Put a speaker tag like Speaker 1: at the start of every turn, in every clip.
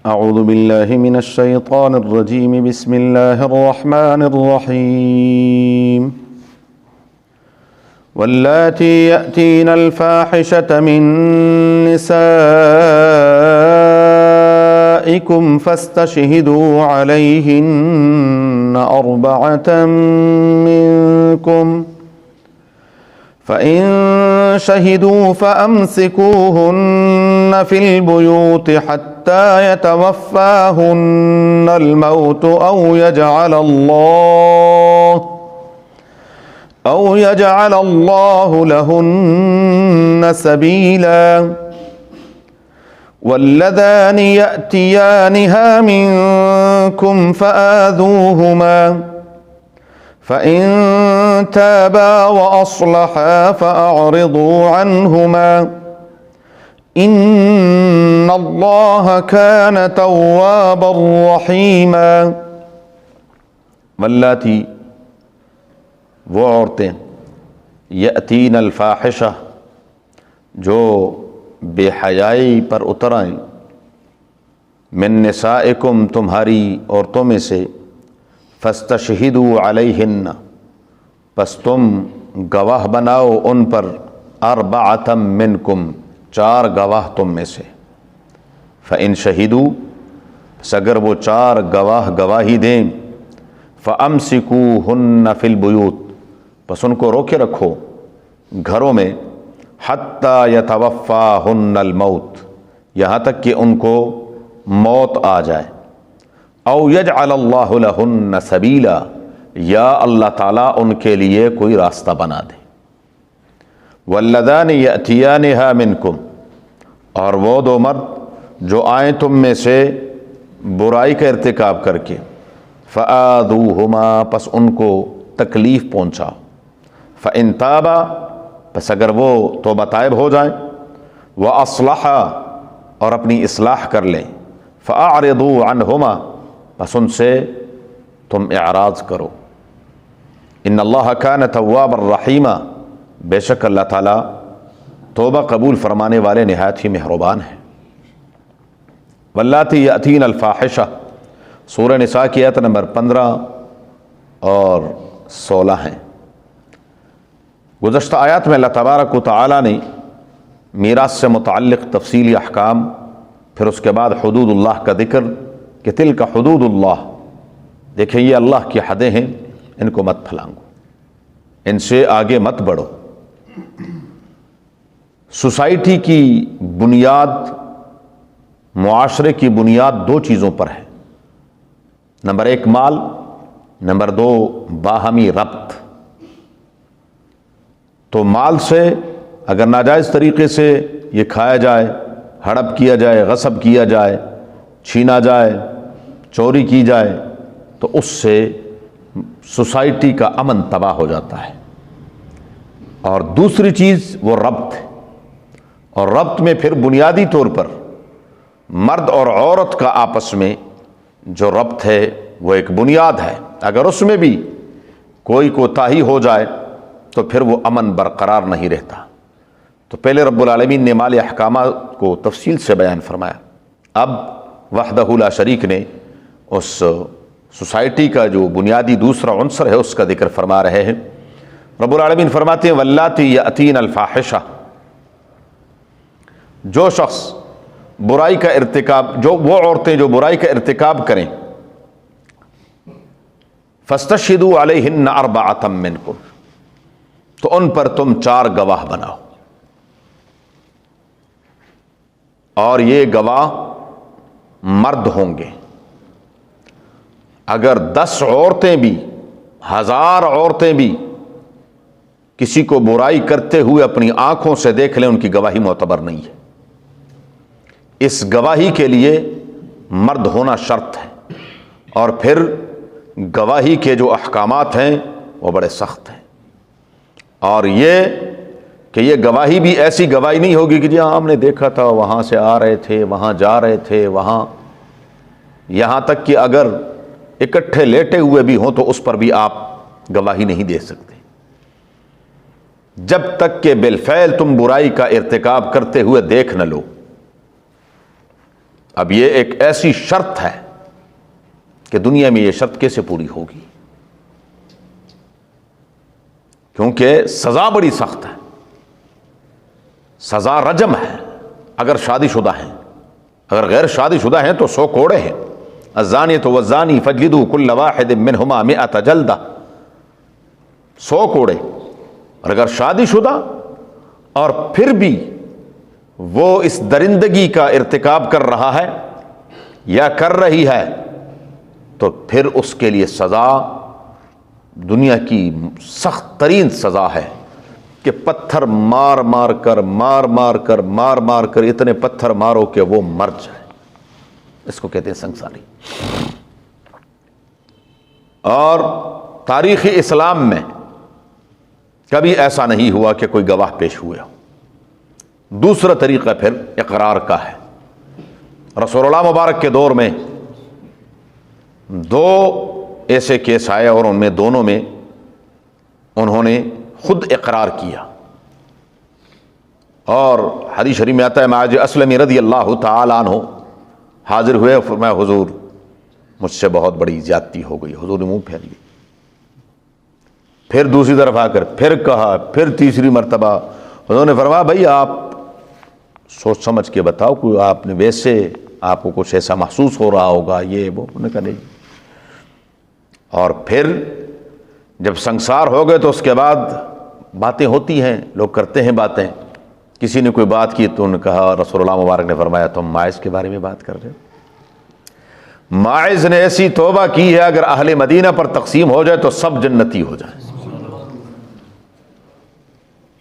Speaker 1: اعوذ باللہ من الشیطان الرجیم بسم اللہ الرحمن الرحیم واللاتی یأتین الفاحشة من نسائکم فاستشہدوا علیہن اربعة منکم فَإِن شَهِدُوا فَأَمْسِكُوهُنَّ فِي الْبُيُوتِ حَتَّى يَتَوَفَّاهُنَّ الْمَوْتُ أَوْ يَجْعَلَ اللَّهُ لَهُنَّ سَبِيلًا وَاللَّذَانِ يَأْتِيَانِهَا مِنكُمْ فَآذُوهُمَا فَإِن تَابَا وَأَصْلَحَا فَأَعْرِضُوا عَنْهُمَا إِنَّ اللَّهَ كَانَ تَوَّابًا رَحِيمًا۔ واللاتی، وہ عورتیں، یأتین الفاحشہ، جو بے حیائی پر اتر آئیں، من نسائکم، تمہاری عورتوں میں سے، فاستشہدوا علیہن، پس تم گواہ بناؤ ان پر، اربعۃ منکم، 4 گواہ تم میں سے، فإن شہدوا، پس اگر وہ 4 گواہ گواہی دیں، فأمسکوہن فی البیوت، پس ان کو روکے رکھو گھروں میں، حتی یتوفاہن الموت، یہاں تک کہ ان کو موت آ جائے، او یجعل اللہ لہن سبیلا، یا اللہ تعالیٰ ان کے لیے کوئی راستہ بنا دے۔ واللذان یأتیانہا منکم، اور وہ 2 مرد جو آئیں تم میں سے برائی کا ارتکاب کر کے، فآذوہما، پس ان کو تکلیف پہنچاؤ، فإن تابا، پس اگر وہ توبہ طائب ہو جائیں، وأصلحا، اور اپنی اصلاح کر لیں، فأعرضوا عنہما، پس ان سے تم اعراض کرو، ان اللہ کان توابا رحیما، بے شک اللہ تعالیٰ توبہ قبول فرمانے والے نہایت ہی مہربان ہیں۔ واللاتی یأتین الفاحشہ، سورہ نساء کی آیت نمبر 15 اور 16 ہیں۔ گزشتہ آیات میں اللہ تبارک و تعالیٰ نے میراث سے متعلق تفصیلی احکام، پھر اس کے بعد حدود اللہ کا ذکر، کہ تلک حدود اللہ، دیکھیں یہ اللہ کی حدیں ہیں، ان کو مت پھلانگو، ان سے آگے مت بڑھو۔ سوسائٹی کی بنیاد، معاشرے کی بنیاد 2 چیزوں پر ہے، نمبر 1 مال، نمبر 2 باہمی ربط۔ تو مال سے اگر ناجائز طریقے سے یہ کھایا جائے، ہڑپ کیا جائے، غصب کیا جائے، چھینا جائے، چوری کی جائے، تو اس سے سوسائٹی کا امن تباہ ہو جاتا ہے۔ اور دوسری چیز وہ ربط ہے، اور ربط میں پھر بنیادی طور پر مرد اور عورت کا آپس میں جو ربط ہے وہ ایک بنیاد ہے، اگر اس میں بھی کوئی کوتاہی ہو جائے تو پھر وہ امن برقرار نہیں رہتا۔ تو پہلے رب العالمین نے مالی احکامات کو تفصیل سے بیان فرمایا، اب وحدہ لا شریک نے اس سوسائٹی کا جو بنیادی دوسرا عنصر ہے اس کا ذکر فرما رہے ہیں۔ رب العالمین فرماتے ہیں واللاتی یأتین الفاحشہ، جو شخص برائی کا ارتکاب، وہ عورتیں جو برائی کا ارتکاب کریں، فاستشہدوا علیہن اربعۃ منکم، تو ان پر تم 4 گواہ بناؤ، اور یہ گواہ مرد ہوں گے۔ اگر 10 عورتیں بھی، 1000 عورتیں بھی کسی کو برائی کرتے ہوئے اپنی آنکھوں سے دیکھ لیں، ان کی گواہی معتبر نہیں ہے۔ اس گواہی کے لیے مرد ہونا شرط ہے، اور پھر گواہی کے جو احکامات ہیں وہ بڑے سخت ہیں، اور یہ کہ یہ گواہی بھی ایسی گواہی نہیں ہوگی کہ جی ہاں ہم نے دیکھا تھا، وہاں سے آ رہے تھے، وہاں جا رہے تھے، وہاں، یہاں تک کہ اگر اکٹھے لیٹے ہوئے بھی ہوں تو اس پر بھی آپ گواہی نہیں دے سکتے، جب تک کہ بالفعل تم برائی کا ارتکاب کرتے ہوئے دیکھ نہ لو۔ اب یہ ایک ایسی شرط ہے کہ دنیا میں یہ شرط کیسے پوری ہوگی، کیونکہ سزا بڑی سخت ہے، سزا رجم ہے اگر شادی شدہ ہیں، اگر غیر شادی شدہ ہیں تو 100 کوڑے ہیں، الزانیۃ والزانی فاجلدوا کل واحد منہما 100 جلدہ، 100 کوڑے۔ اور اگر شادی شدہ اور پھر بھی وہ اس درندگی کا ارتکاب کر رہا ہے یا کر رہی ہے تو پھر اس کے لیے سزا دنیا کی سخت ترین سزا ہے کہ پتھر مار مار کر اتنے پتھر مارو کہ وہ مر جائے، اس کو کہتے ہیں سنگساری۔ اور تاریخ اسلام میں کبھی ایسا نہیں ہوا کہ کوئی گواہ پیش ہوئے ہو۔ دوسرا طریقہ پھر اقرار کا ہے۔ رسول اللہ مبارک کے دور میں 2 ایسے کیس آئے اور ان میں دونوں میں انہوں نے خود اقرار کیا، اور حدیث شریف میں آتا ہے معاذ اسلمی رضی اللہ تعالی عنہ حاضر ہوئے اور فرمایا حضور مجھ سے بہت بڑی زیادتی ہو گئی، حضور نے منہ پھیر لیا۔ پھر دوسری طرف آ کر پھر کہا، پھر تیسری مرتبہ حضور نے فرمایا بھائی آپ سوچ سمجھ کے بتاؤ، کوئی آپ نے ویسے آپ کو کچھ ایسا محسوس ہو رہا ہوگا یہ وہ، انہوں نے کہا نہیں۔ اور پھر جب سنگسار ہو گئے تو اس کے بعد باتیں ہوتی ہیں، لوگ کرتے ہیں باتیں، کسی نے کوئی بات کی تو انہوں نے کہا، رسول اللہ مبارک نے فرمایا تم ماعز کے بارے میں بات کر رہے ہو، ماعز نے ایسی توبہ کی ہے اگر اہل مدینہ پر تقسیم ہو جائے تو سب جنتی ہو جائیں۔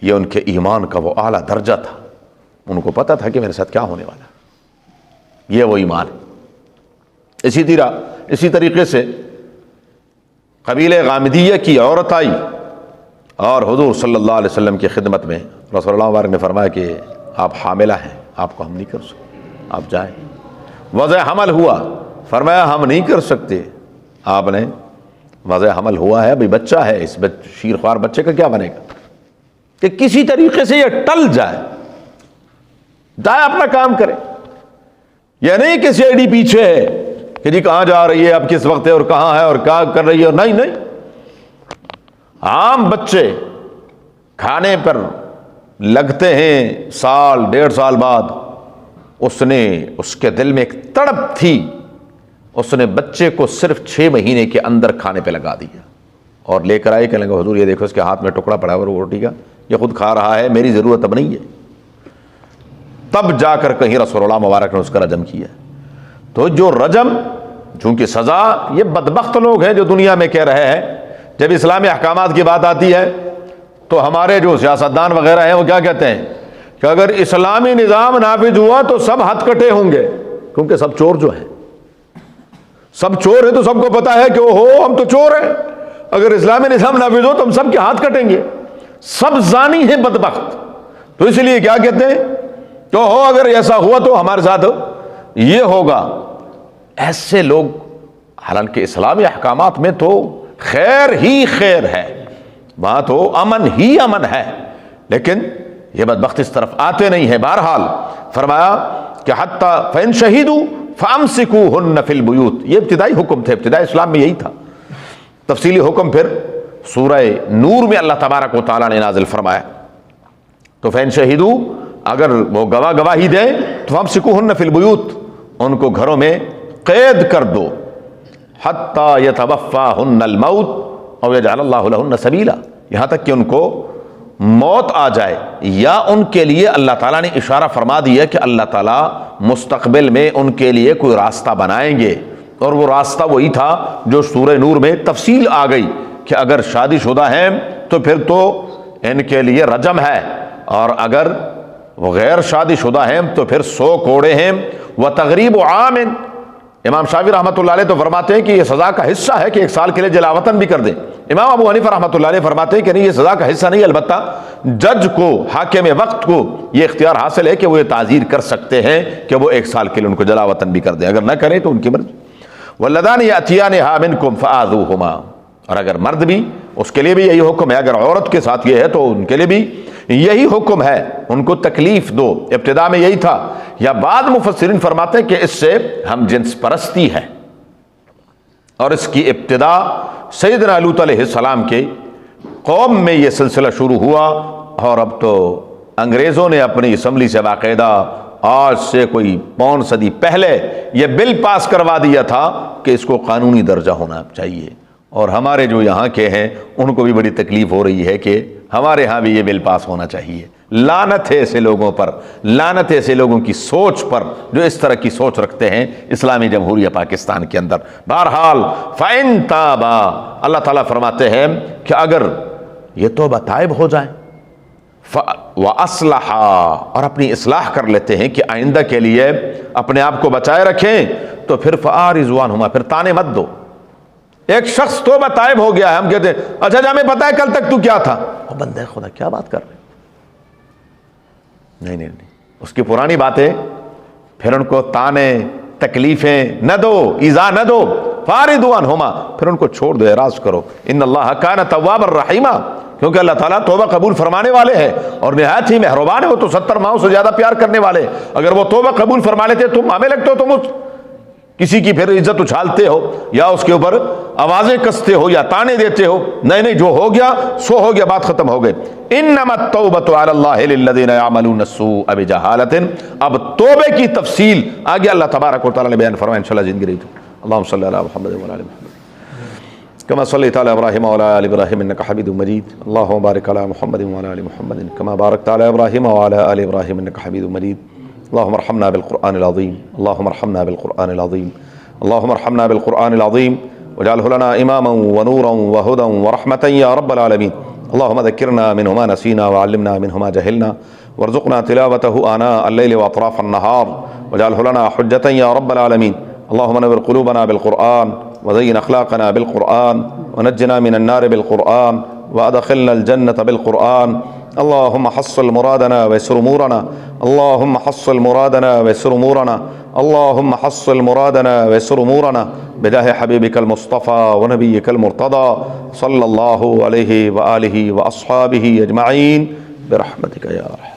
Speaker 1: یہ ان کے ایمان کا وہ اعلیٰ درجہ تھا، ان کو پتہ تھا کہ میرے ساتھ کیا ہونے والا ہے، یہ وہ ایمان ہے۔ اسی طریقے سے قبیلہ غامدیہ کی عورت آئی اور حضور صلی اللہ علیہ وسلم کی خدمت میں، رسول اللہ مبارک نے فرمایا کہ آپ حاملہ ہیں، آپ کو ہم نہیں کر سکتے، آپ جائیں۔ وضع حمل ہوا، فرمایا ہم نہیں کر سکتے، آپ نے وضع حمل ہوا ہے، ابھی بچہ ہے، اس شیرخوار بچے کا کیا بنے گا، کہ کسی طریقے سے یہ ٹل جائے اپنا کام کرے۔ یہ نہیں کہ سی آئی ڈی پیچھے ہے کہ جی کہاں جا رہی ہے، اب کس وقت ہے اور کہاں ہے اور کیا کر رہی ہے، نہیں، عام بچے کھانے پر لگتے ہیں 1.5 سال بعد، اس کے دل میں ایک تڑپ تھی، اس نے بچے کو صرف 6 مہینے کے اندر کھانے پہ لگا دیا اور لے کر آئے، کہنے لگا حضور یہ دیکھو اس کے ہاتھ میں ٹکڑا پڑا ہے اور وہ روٹی کا، یہ خود کھا رہا ہے، میری ضرورت اب نہیں ہے۔ تب جا کر کہیں رسول اللہ مبارک نے اس کا رجم کیا۔ تو جو رجم، چونکہ سزا، یہ بدبخت لوگ ہیں جو دنیا میں کہہ رہے ہیں، جب اسلامی احکامات کی بات آتی ہے تو ہمارے جو سیاستدان وغیرہ ہیں وہ کیا کہتے ہیں کہ اگر اسلامی نظام نافذ ہوا تو سب ہتھ کٹے ہوں گے، کیونکہ سب چور جو ہیں، سب چور ہیں تو سب کو پتا ہے کہ اوہو ہم تو چور ہیں، اگر اسلامی نظام نافذ ہو تو ہم سب کے ہاتھ کٹیں گے، سب زانی ہیں بدبخت۔ تو اس لیے کیا کہتے ہیں کہ اوہو اگر ایسا ہوا تو ہمارے ساتھ یہ ہوگا۔ ایسے لوگ، حالانکہ اسلامی احکامات میں تو خیر ہی خیر ہے، وہاں تو امن ہی امن ہے، لیکن یہ بدبخت اس طرف آتے نہیں ہیں۔ بہرحال فرمایا کہ حتی فَإِن شَهِدُوا فَأَمْسِكُوهُنَّ فِي الْبُيُوتِ، یہ ابتدائی حکم تھے، ابتدائی اسلام میں یہی تھا۔ تفصیلی حکم پھر سورہ نور میں اللہ تبارک و تعالیٰ نے نازل فرمایا۔ تو فَإِن شَهِدُوا، اگر وہ گواہی دیں تو فَأَمْسِكُوهُنَّ فِي الْبُيُوتِ، ان کو گھروں میں قید کر دو، حتی یتوفاہن الموت او یجعل اللہ لہن سبیلا، یہاں تک کہ ان کو موت آ جائے، یا ان کے لیے اللہ تعالیٰ نے اشارہ فرما دیا کہ اللہ تعالیٰ مستقبل میں ان کے لیے کوئی راستہ بنائیں گے، اور وہ راستہ وہی تھا جو سورہ نور میں تفصیل آ گئی کہ اگر شادی شدہ ہیں تو پھر تو ان کے لیے رجم ہے، اور اگر وہ غیر شادی شدہ ہیں تو پھر 100 کوڑے ہیں۔ وتغریب عام، امام شافعی رحمۃ اللہ علیہ تو فرماتے ہیں کہ یہ سزا کا حصہ ہے کہ 1 سال کے لیے جلاوطن بھی کر دیں۔ امام ابو حنیفہ رحمۃ اللہ علیہ فرماتے ہیں کہ نہیں، یہ سزا کا حصہ نہیں، البتہ جج کو، حاکم وقت کو یہ اختیار حاصل ہے کہ وہ یہ تعزیر کر سکتے ہیں کہ وہ 1 سال کے لیے ان کو جلاوطن بھی کر دیں، اگر نہ کریں تو ان کی مرضی۔ واللذان یأتیانہا منکم فآذوہما، اور اگر مرد بھی، اس کے لیے بھی یہی حکم ہے، اگر عورت کے ساتھ یہ ہے تو ان کے لیے بھی یہی حکم ہے، ان کو تکلیف دو، ابتدا میں یہی تھا، یا بعد مفسرین فرماتے ہیں کہ اس سے ہم جنس پرستی ہے، اور اس کی ابتدا سیدنا لوط علیہ السلام کے قوم میں یہ سلسلہ شروع ہوا، اور اب تو انگریزوں نے اپنی اسمبلی سے باقاعدہ آج سے کوئی 5 صدی پہلے یہ بل پاس کروا دیا تھا کہ اس کو قانونی درجہ ہونا چاہیے، اور ہمارے جو یہاں کے ہیں ان کو بھی بڑی تکلیف ہو رہی ہے کہ ہمارے ہاں بھی یہ بل پاس ہونا چاہیے۔ لعنت ہے ایسے لوگوں پر، لعنت ہے ایسے لوگوں کی سوچ پر جو اس طرح کی سوچ رکھتے ہیں اسلامی جمہوریہ پاکستان کے اندر۔ بہرحال فَإِن تَابَا، اللہ تعالیٰ فرماتے ہیں کہ اگر یہ توبہ تائب ہو جائیں، وَأَصْلَحَا، اور اپنی اصلاح کر لیتے ہیں کہ آئندہ کے لیے اپنے آپ کو بچائے رکھیں، تو پھر فَأَعْرِضُ عَنْهُمَا، پھر تانے مت دو۔ ایک شخص توبہ تائب ہو گیا ہے، ہم کہتے ہیں اچھا جی ہمیں پتا ہے کل تک تو کیا تھا، وہ بندہ خدا کیا بات کر رہے ہیں، نہیں، اس کی پرانی باتیں پھر ان کو تانے تکلیفیں نہ دو، ایذا نہ دو، فَأَعْرِضُ عَنْهُمَا، پھر ان کو چھوڑ دو، اعراض کرو۔ ان اللہ کان توابا رحیما، کیونکہ اللہ تعالیٰ توبہ قبول فرمانے والے ہیں اور نہایت ہی مہربان ہے، وہ تو 70 ماہوں سے زیادہ پیار کرنے والے۔ اگر وہ توبہ قبول فرما لیتے، تم ہمیں لگتے ہو تم اس کسی کی پھر عزت اچھالتے ہو یا اس کے اوپر آوازیں کستے ہو یا تانے دیتے ہو، نہیں، جو ہو گیا سو ہو گیا، بات ختم ہو گئی۔ انما التوبۃ علی اللہ للذین یعملون السوء بجہالۃ، اب توبے کی تفصیل آگے اللہ تبارک و تعالیٰ نے بیان فرمایا انشاءاللہ زندگی رہی تو۔ اللہم صلی علی محمد وعلی آل محمد كما صليت على إبراهيم وعلى آل إبراهيم إنك حميد مجيد، اللهم بارك على محمد وعلى آل محمد كما باركت على إبراهيم وعلى آل إبراهيم إنك حميد مجيد، اللهم ارحمنا بالقرآن العظيم، اللهم ارحمنا بالقرآن العظيم، اللهم ارحمنا بالقرآن العظيم واجعله لنا إماما ونورا وهدى ورحمة يا رب العالمين، اللهم ذكرنا منه ما نسينا وعلمنا منه ما جهلنا وارزقنا تلاوته آناء الليل وأطراف النهار واجعله لنا حجة يا رب العالمين، اللهم نور قلوبنا بالقرآن وزين أخلاقنا بالقرآن ونجنا من النار بالقرآن وأدخلنا الجنة بالقرآن، اللهم حصل مرادنا ويسر أمورنا، اللهم حصل مرادنا ويسر أمورنا، اللهم حصل مرادنا ويسر أمورنا بجاه حبيبك المصطفى ونبيك المرتضى صلى الله عليه وآله وأصحابه أجمعين برحمتك يا أرحم